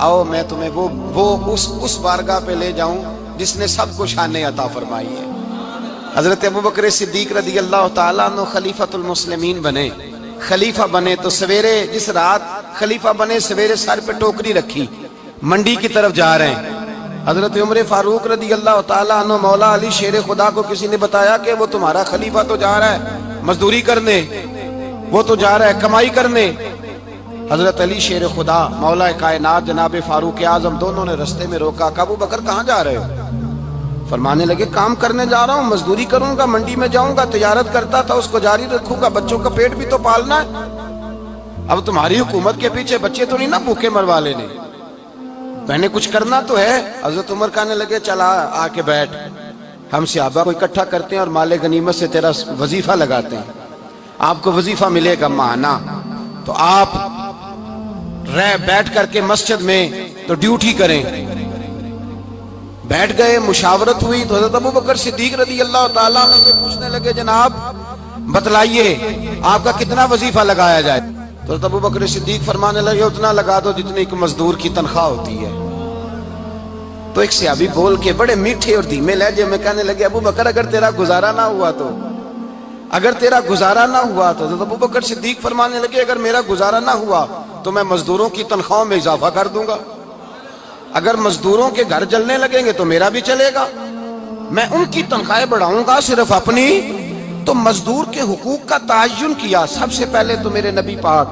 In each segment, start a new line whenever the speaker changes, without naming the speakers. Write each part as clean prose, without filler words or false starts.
آؤ میں تمہیں وہ اس بارگاہ پہ لے جاؤں جس نے سب کو شانیں عطا فرمائی ہے۔ حضرت ابوبکر صدیق رضی اللہ تعالیٰ عنہ خلیفۃ المسلمین بنے، خلیفہ بنے تو سویرے جس رات خلیفہ بنے سویرے سر پہ ٹوکری رکھی، منڈی کی طرف جا رہے ہیں۔ حضرت عمر فاروق رضی اللہ تعالیٰ عنہ مولا علی شیر خدا کو کسی نے بتایا کہ وہ تمہارا خلیفہ تو جا رہا ہے مزدوری کرنے، وہ تو جا رہا ہے کمائی کرنے۔ حضرت علی شیر خدا مولا کائنات جناب فاروق اعظم دونوں نے رستے میں روکا کہ ابو بکر کہاں جا رہے ہو؟ فرمانے لگے کام کرنے جا رہا ہوں، مزدوری کروں گا، منڈی میں جاؤں گا، تجارت کرتا تھا اس کو جاری رکھوں گا، بچوں کا پیٹ بھی تو پالنا ہے۔ اب تمہاری حکومت کے پیچھے بچے تو نہیں نا بھوکے مروا لینے، میں نے کچھ کرنا تو ہے۔ حضرت عمر کہنے لگے چلا آ کے بیٹھ، ہم صحابہ کو اکٹھا کرتے ہیں اور مال غنیمت سے تیرا وظیفہ لگاتے ہیں، آپ کو وظیفہ ملے گا ماہانہ، تو آپ بیٹھ کر کے مسجد میں تو ڈیوٹی کریں۔ بیٹھ گئے، مشاورت ہوئی تو حضرت ابوبکر صدیق رضی اللہ تعالیٰ عنہ سے پوچھنے لگے جناب بتلائیے آپ کا کتنا وظیفہ لگایا جائے؟ تو حضرت ابوبکر صدیق فرمانے لگے اتنا لگا دو جتنی ایک مزدور کی تنخواہ ہوتی ہے۔ تو ایک صحابی بول کے بڑے میٹھے اور دھیمے لہجے میں کہنے لگے ابو بکر اگر تیرا گزارا نہ ہوا تو، اگر تیرا گزارا نہ ہوا تو حضرت ابوبکر صدیق فرمانے لگے اگر میرا گزارا نہ ہوا تو میں مزدوروں کی تنخواہوں میں اضافہ کر دوں گا، اگر مزدوروں کے گھر جلنے لگیں گے تو میرا بھی چلے گا، میں ان کی تنخواہیں بڑھاؤں گا صرف اپنی۔ تو مزدور کے حقوق کا تعین کیا۔ سب سے پہلے تو میرے نبی پاک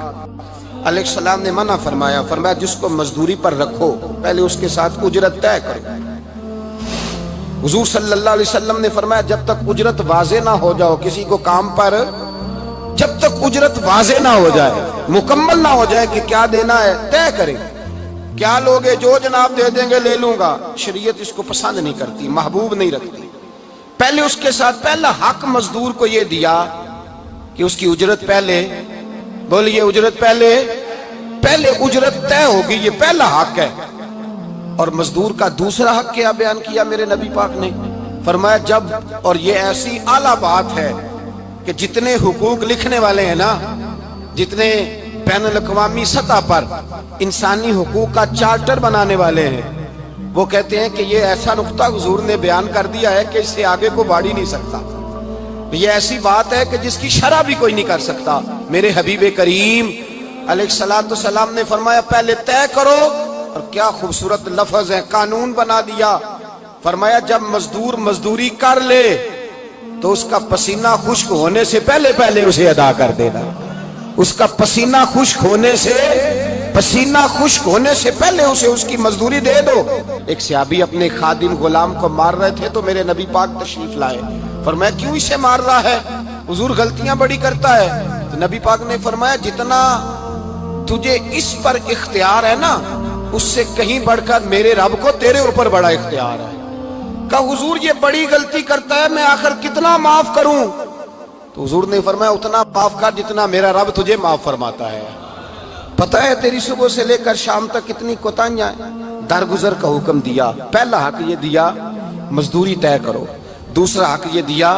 علیہ السلام نے منع فرمایا، فرمایا جس کو مزدوری پر رکھو پہلے اس کے ساتھ اجرت طے کرو۔ حضور صلی اللہ علیہ وسلم نے فرمایا جب تک اجرت واضح نہ ہو جاؤ کسی کو کام پر، جب تک اجرت واضح نہ ہو جائے، مکمل نہ ہو جائے کہ کیا دینا ہے، طے کریں۔ کیا لوگے جو جناب دے دیں گے لے لوں گا، شریعت اس کو پسند نہیں کرتی، محبوب نہیں رکھتی۔ پہلے اس کے ساتھ پہلا حق مزدور کو یہ دیا کہ اس کی اجرت پہلے، بولیے اجرت پہلے اجرت طے ہوگی، یہ پہلا حق ہے۔ اور مزدور کا دوسرا حق کیا بیان کیا میرے نبی پاک نے؟ فرمایا جب، اور یہ ایسی اعلیٰ بات ہے کہ جتنے حقوق لکھنے والے ہیں نا، جتنے بین الاقوامی سطح پر انسانی حقوق کا چارٹر بنانے والے ہیں، وہ کہتے ہیں کہ یہ ایسا نقطہ حضور نے بیان کر دیا ہے کہ اس سے آگے کو بڑھ ہی نہیں سکتا، یہ ایسی بات ہے کہ جس کی شرح بھی کوئی نہیں کر سکتا۔ میرے حبیب کریم علیہ السلام نے فرمایا پہلے طے کرو، اور کیا خوبصورت لفظ ہے، قانون بنا دیا۔ فرمایا جب مزدور مزدوری کر لے تو اس کا پسینہ خشک ہونے سے پہلے اسے ادا کر دینا، اس کا پسینہ خشک ہونے سے پہلے اسے اس کی مزدوری دے دو۔ ایک صحابی اپنے خادم غلام کو مار رہے تھے تو میرے نبی پاک تشریف لائے، فرمایا کیوں اسے مار رہا ہے؟ حضور غلطیاں بڑی کرتا ہے۔ تو نبی پاک نے فرمایا جتنا تجھے اس پر اختیار ہے نا، اس سے کہیں بڑھ کر میرے رب کو تیرے اوپر بڑا اختیار ہے۔ کہا حضور یہ بڑی غلطی کرتا ہے، میں آخر کتنا معاف کروں؟ تو حضور نے فرمایا اتنا معاف کر جتنا میرا رب تجھے معاف فرماتا ہے۔ پتہ ہے تیری صبح سے لے کر شام تک کتنی کوتاہیاں ہیں، درگزر کا حکم دیا۔ پہلا حق یہ دیا مزدوری طے کرو، دوسرا حق یہ دیا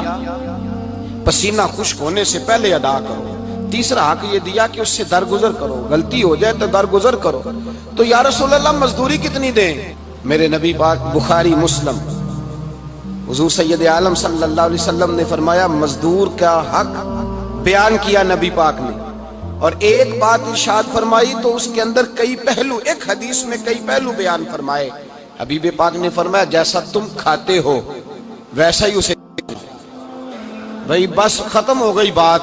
پسینہ خشک ہونے سے پہلے ادا کرو، تیسرا حق یہ دیا کہ اس سے درگزر کرو، غلطی ہو جائے تو درگزر کرو۔ تو یا رسول اللہ مزدوری کتنی دیں؟ میرے نبی پاک بخاری مسلم حضور سید عالم صلی اللہ علیہ وسلم نے فرمایا مزدور کا حق بیان کیا نبی پاک نے، اور ایک بات ارشاد فرمائی تو اس کے اندر کئی پہلو، ایک حدیث میں کئی پہلو بیان فرمائے۔ حبیب پاک نے فرمایا جیسا تم کھاتے ہو ویسا ہی اسے، بھئی بس ختم ہو گئی بات۔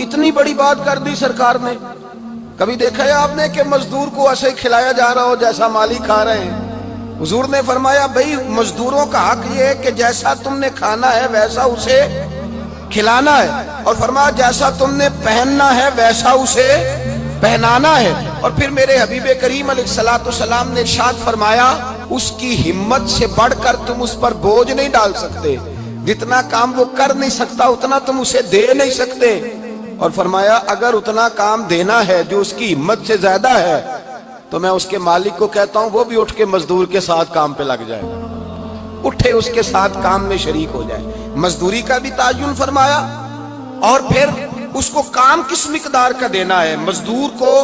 اتنی بڑی بات کر دی سرکار نے۔ کبھی دیکھا ہے آپ نے کہ مزدور کو ایسے ہی کھلایا جا رہا ہو جیسا مالی کھا رہے ہیں؟ حضور نے فرمایا بھئی مزدوروں کا حق یہ ہے کہ جیسا تم نے کھانا ہے ویسا اسے کھلانا ہے، اور فرمایا جیسا تم نے پہننا ہے ویسا اسے پہنانا ہے۔ اور پھر میرے حبیب کریم علیہ السلام نے ارشاد فرمایا اس کی ہمت سے بڑھ کر تم اس پر بوجھ نہیں ڈال سکتے، جتنا کام وہ کر نہیں سکتا اتنا تم اسے دے نہیں سکتے۔ اور فرمایا اگر اتنا کام دینا ہے جو اس کی ہمت سے زیادہ ہے تو میں اس کے مالک کو کہتا ہوں وہ بھی اٹھ کے مزدور کے ساتھ کام پہ لگ جائے، اٹھے اس کے ساتھ کام میں شریک ہو جائے۔ مزدوری کا بھی تعین فرمایا، اور پھر اس کو کام کس مقدار کا دینا ہے۔ مزدور کو